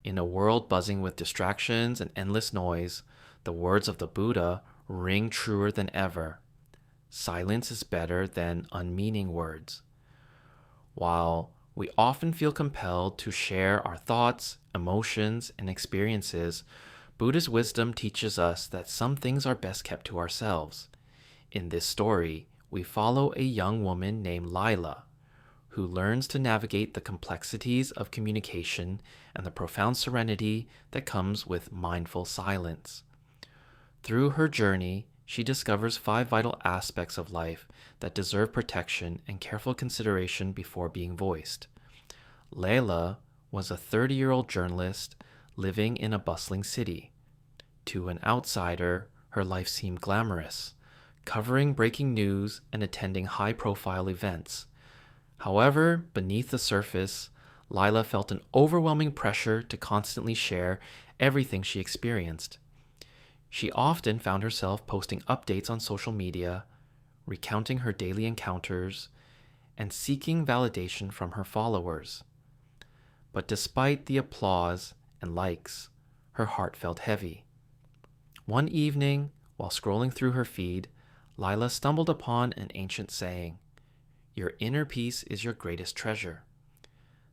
In a world buzzing with distractions and endless noise, the words of the Buddha ring truer than ever. Silence is better than unmeaning words. While we often feel compelled to share our thoughts, emotions, and experiences, Buddhist wisdom teaches us that some things are best kept to ourselves. In this story, we follow a young woman named Lila, who learns to navigate the complexities of communication and the profound serenity that comes with mindful silence. Through her journey, she discovers five vital aspects of life that deserve protection and careful consideration before being voiced. Layla was a 30-year-old journalist living in a bustling city. To an outsider, her life seemed glamorous, covering breaking news and attending high profile events. However, beneath the surface, Lila felt an overwhelming pressure to constantly share everything she experienced. She often found herself posting updates on social media, recounting her daily encounters, and seeking validation from her followers. But despite the applause and likes, her heart felt heavy. One evening, while scrolling through her feed, Lila stumbled upon an ancient saying: "Your inner peace is your greatest treasure."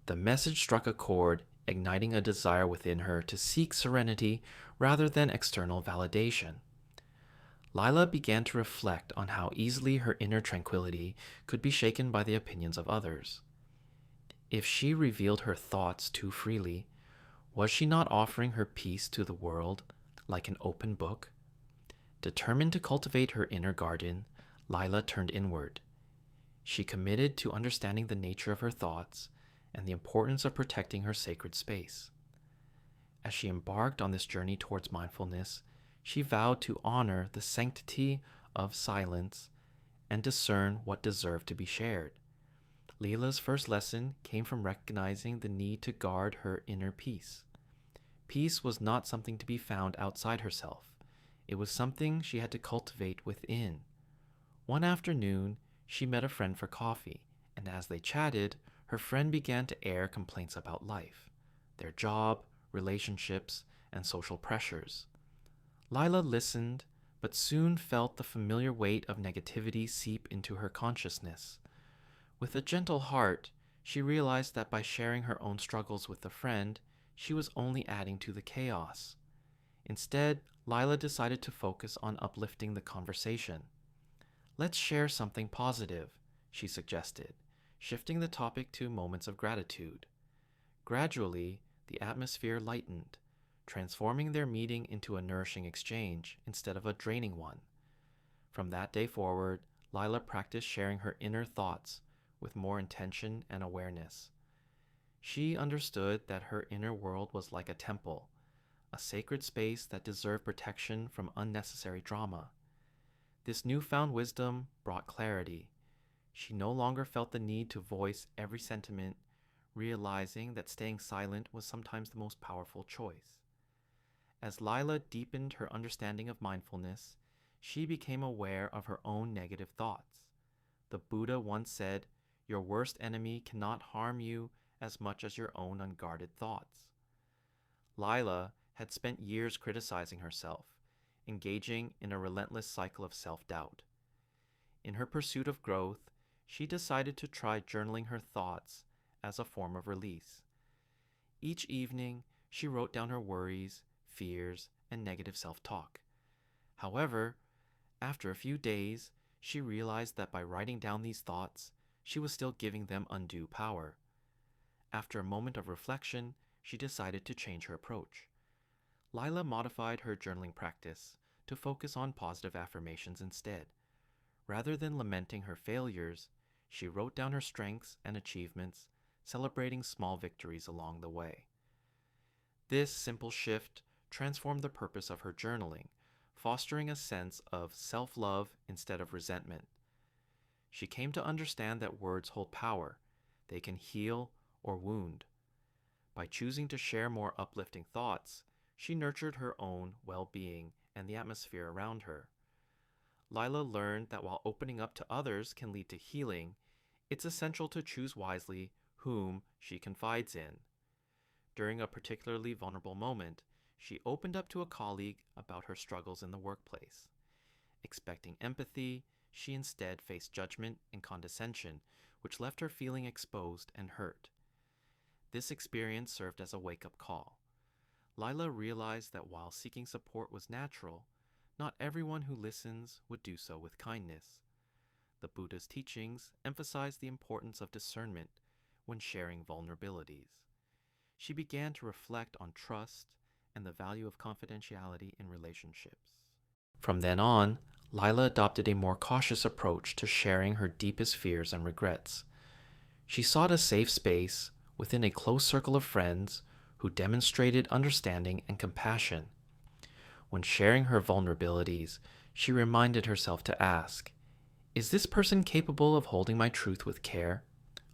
The message struck a chord, igniting a desire within her to seek serenity rather than external validation. Lila began to reflect on how easily her inner tranquility could be shaken by the opinions of others. If she revealed her thoughts too freely, was she not offering her peace to the world like an open book? Determined to cultivate her inner garden, Lila turned inward. She committed to understanding the nature of her thoughts and the importance of protecting her sacred space. As she embarked on this journey towards mindfulness, she vowed to honor the sanctity of silence and discern what deserved to be shared. Lila's first lesson came from recognizing the need to guard her inner peace. Peace was not something to be found outside herself. It was something she had to cultivate within. One afternoon, she met a friend for coffee, and as they chatted, her friend began to air complaints about life, their job, relationships, and social pressures. Lila listened, but soon felt the familiar weight of negativity seep into her consciousness. With a gentle heart, she realized that by sharing her own struggles with a friend, she was only adding to the chaos. Instead, Lila decided to focus on uplifting the conversation. "Let's share something positive," she suggested, shifting the topic to moments of gratitude. Gradually, the atmosphere lightened, transforming their meeting into a nourishing exchange instead of a draining one. From that day forward, Lila practiced sharing her inner thoughts with more intention and awareness. She understood that her inner world was like a temple, a sacred space that deserved protection from unnecessary drama. This newfound wisdom brought clarity. She no longer felt the need to voice every sentiment, realizing that staying silent was sometimes the most powerful choice. As Lila deepened her understanding of mindfulness, she became aware of her own negative thoughts. The Buddha once said, "Your worst enemy cannot harm you as much as your own unguarded thoughts." Lila had spent years criticizing herself, engaging in a relentless cycle of self-doubt. In her pursuit of growth, she decided to try journaling her thoughts as a form of release. Each evening, she wrote down her worries, fears, and negative self-talk. However, after a few days, she realized that by writing down these thoughts, she was still giving them undue power. After a moment of reflection, she decided to change her approach. Lila modified her journaling practice to focus on positive affirmations instead. Rather than lamenting her failures, she wrote down her strengths and achievements, celebrating small victories along the way. This simple shift transformed the purpose of her journaling, fostering a sense of self-love instead of resentment. She came to understand that words hold power. They can heal or wound. By choosing to share more uplifting thoughts, she nurtured her own well-being and the atmosphere around her. Lila learned that while opening up to others can lead to healing, it's essential to choose wisely whom she confides in. During a particularly vulnerable moment, she opened up to a colleague about her struggles in the workplace. Expecting empathy, she instead faced judgment and condescension, which left her feeling exposed and hurt. This experience served as a wake-up call. Lila realized that while seeking support was natural, not everyone who listens would do so with kindness. The Buddha's teachings emphasized the importance of discernment when sharing vulnerabilities. She began to reflect on trust and the value of confidentiality in relationships. From then on, Lila adopted a more cautious approach to sharing her deepest fears and regrets. She sought a safe space within a close circle of friends who demonstrated understanding and compassion. When sharing her vulnerabilities, she reminded herself to ask, is this person capable of holding my truth with care?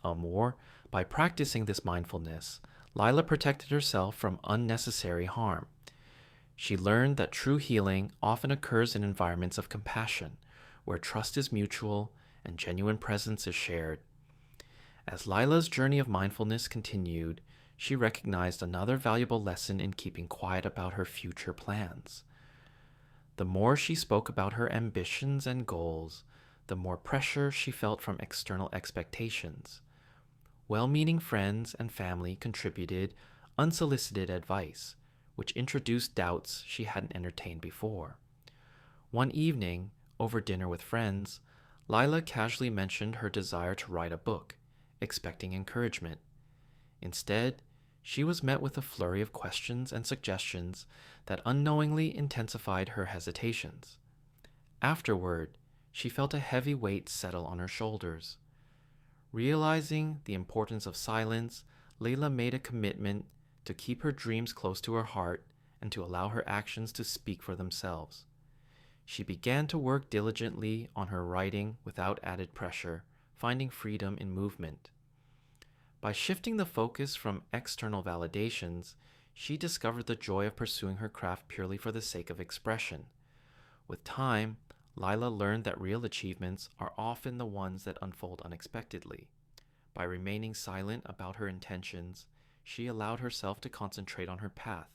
Or, by practicing this mindfulness, Lila protected herself from unnecessary harm. She learned that true healing often occurs in environments of compassion, where trust is mutual and genuine presence is shared. As Lila's journey of mindfulness continued, she recognized another valuable lesson in keeping quiet about her future plans. The more she spoke about her ambitions and goals, the more pressure she felt from external expectations. Well-meaning friends and family contributed unsolicited advice, which introduced doubts she hadn't entertained before. One evening, over dinner with friends, Lila casually mentioned her desire to write a book, expecting encouragement. Instead, she was met with a flurry of questions and suggestions that unknowingly intensified her hesitations. Afterward, she felt a heavy weight settle on her shoulders. Realizing the importance of silence, Lila made a commitment to keep her dreams close to her heart and to allow her actions to speak for themselves. She began to work diligently on her writing without added pressure, finding freedom in movement. By shifting the focus from external validations, she discovered the joy of pursuing her craft purely for the sake of expression. With time, Lila learned that real achievements are often the ones that unfold unexpectedly. By remaining silent about her intentions, she allowed herself to concentrate on her path,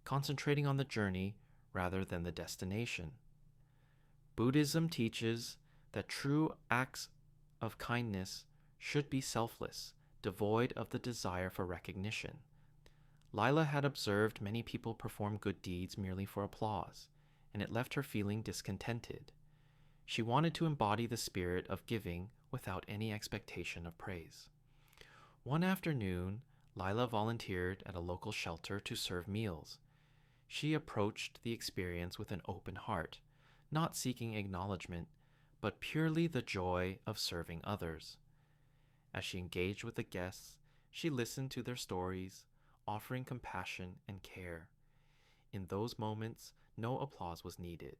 concentrating on the journey rather than the destination. Buddhism teaches that true acts of kindness should be selfless, devoid of the desire for recognition. Lila had observed many people perform good deeds merely for applause, and it left her feeling discontented. She wanted to embody the spirit of giving without any expectation of praise. One afternoon, Lila volunteered at a local shelter to serve meals. She approached the experience with an open heart, not seeking acknowledgement, but purely the joy of serving others. As she engaged with the guests, she listened to their stories, offering compassion and care. In those moments, no applause was needed.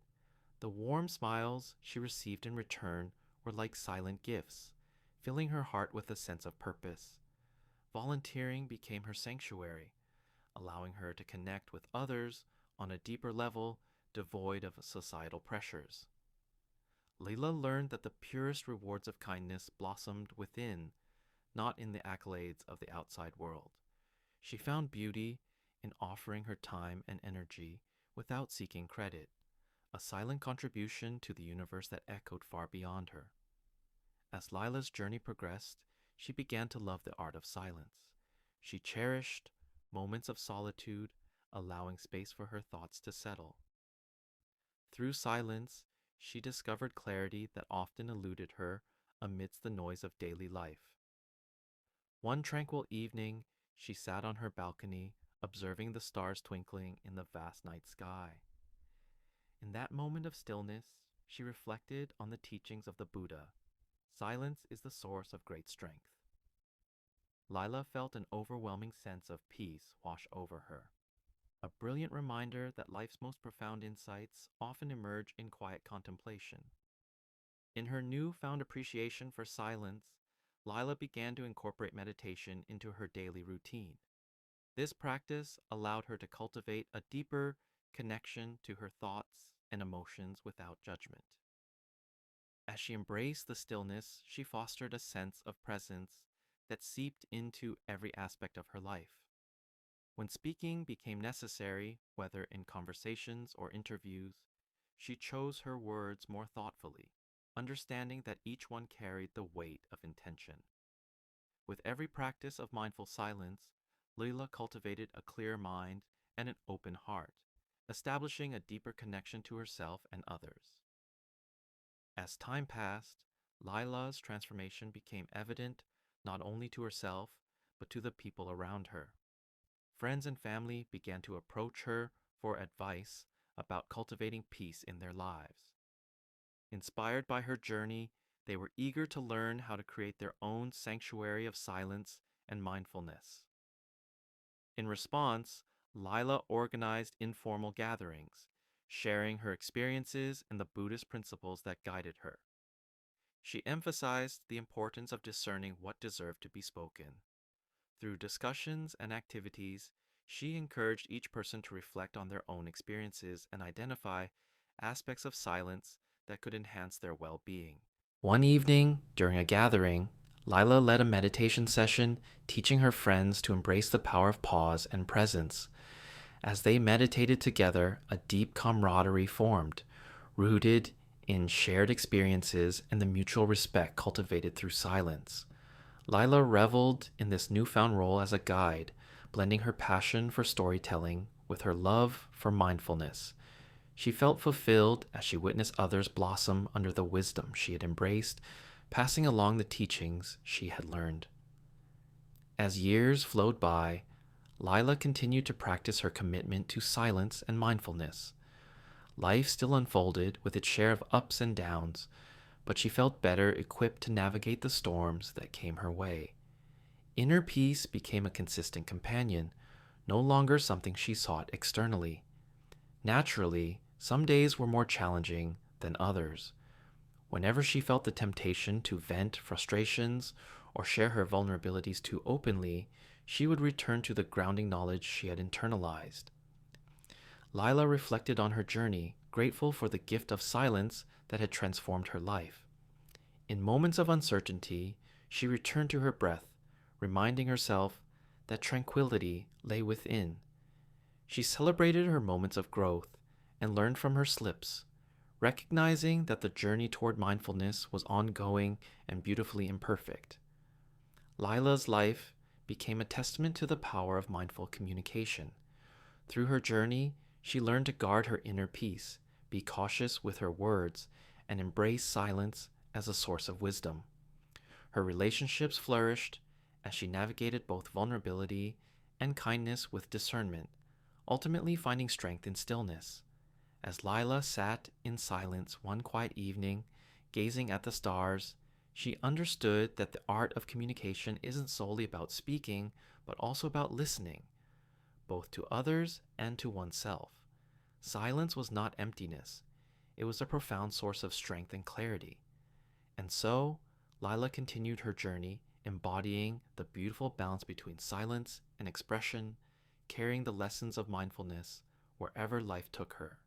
The warm smiles she received in return were like silent gifts, filling her heart with a sense of purpose. Volunteering became her sanctuary, allowing her to connect with others on a deeper level devoid of societal pressures. Lila learned that the purest rewards of kindness blossomed within, not in the accolades of the outside world. She found beauty in offering her time and energy without seeking credit, a silent contribution to the universe that echoed far beyond her. As Lila's journey progressed, she began to love the art of silence. She cherished moments of solitude, allowing space for her thoughts to settle. Through silence, she discovered clarity that often eluded her amidst the noise of daily life. One tranquil evening, she sat on her balcony, observing the stars twinkling in the vast night sky. In that moment of stillness, she reflected on the teachings of the Buddha. Silence is the source of great strength. Lila felt an overwhelming sense of peace wash over her, a brilliant reminder that life's most profound insights often emerge in quiet contemplation. In her newfound appreciation for silence, Lila began to incorporate meditation into her daily routine. This practice allowed her to cultivate a deeper connection to her thoughts and emotions without judgment. As she embraced the stillness, she fostered a sense of presence that seeped into every aspect of her life. When speaking became necessary, whether in conversations or interviews, she chose her words more thoughtfully, understanding that each one carried the weight of intention. With every practice of mindful silence, Lila cultivated a clear mind and an open heart, establishing a deeper connection to herself and others. As time passed, Lila's transformation became evident not only to herself, but to the people around her. Friends and family began to approach her for advice about cultivating peace in their lives. Inspired by her journey, they were eager to learn how to create their own sanctuary of silence and mindfulness. In response, Lila organized informal gatherings, sharing her experiences and the Buddhist principles that guided her. She emphasized the importance of discerning what deserved to be spoken. Through discussions and activities, she encouraged each person to reflect on their own experiences and identify aspects of silence that could enhance their well being. One evening, during a gathering, Lila led a meditation session, teaching her friends to embrace the power of pause and presence. As they meditated together, a deep camaraderie formed, rooted in shared experiences and the mutual respect cultivated through silence. Lila reveled in this newfound role as a guide, blending her passion for storytelling with her love for mindfulness. She felt fulfilled as she witnessed others blossom under the wisdom she had embraced, passing along the teachings she had learned. As years flowed by, Lila continued to practice her commitment to silence and mindfulness. Life still unfolded with its share of ups and downs, but she felt better equipped to navigate the storms that came her way. Inner peace became a consistent companion, no longer something she sought externally. Naturally, some days were more challenging than others. Whenever she felt the temptation to vent frustrations or share her vulnerabilities too openly, she would return to the grounding knowledge she had internalized. Lila reflected on her journey, grateful for the gift of silence that had transformed her life. In moments of uncertainty, she returned to her breath, reminding herself that tranquility lay within. She celebrated her moments of growth and learned from her slips, recognizing that the journey toward mindfulness was ongoing and beautifully imperfect. Lila's life became a testament to the power of mindful communication. Through her journey, she learned to guard her inner peace, be cautious with her words, and embrace silence as a source of wisdom. Her relationships flourished as she navigated both vulnerability and kindness with discernment, ultimately finding strength in stillness. As Lila sat in silence one quiet evening, gazing at the stars, she understood that the art of communication isn't solely about speaking, but also about listening, both to others and to oneself. Silence was not emptiness. It was a profound source of strength and clarity. And so, Lila continued her journey, embodying the beautiful balance between silence and expression, carrying the lessons of mindfulness wherever life took her.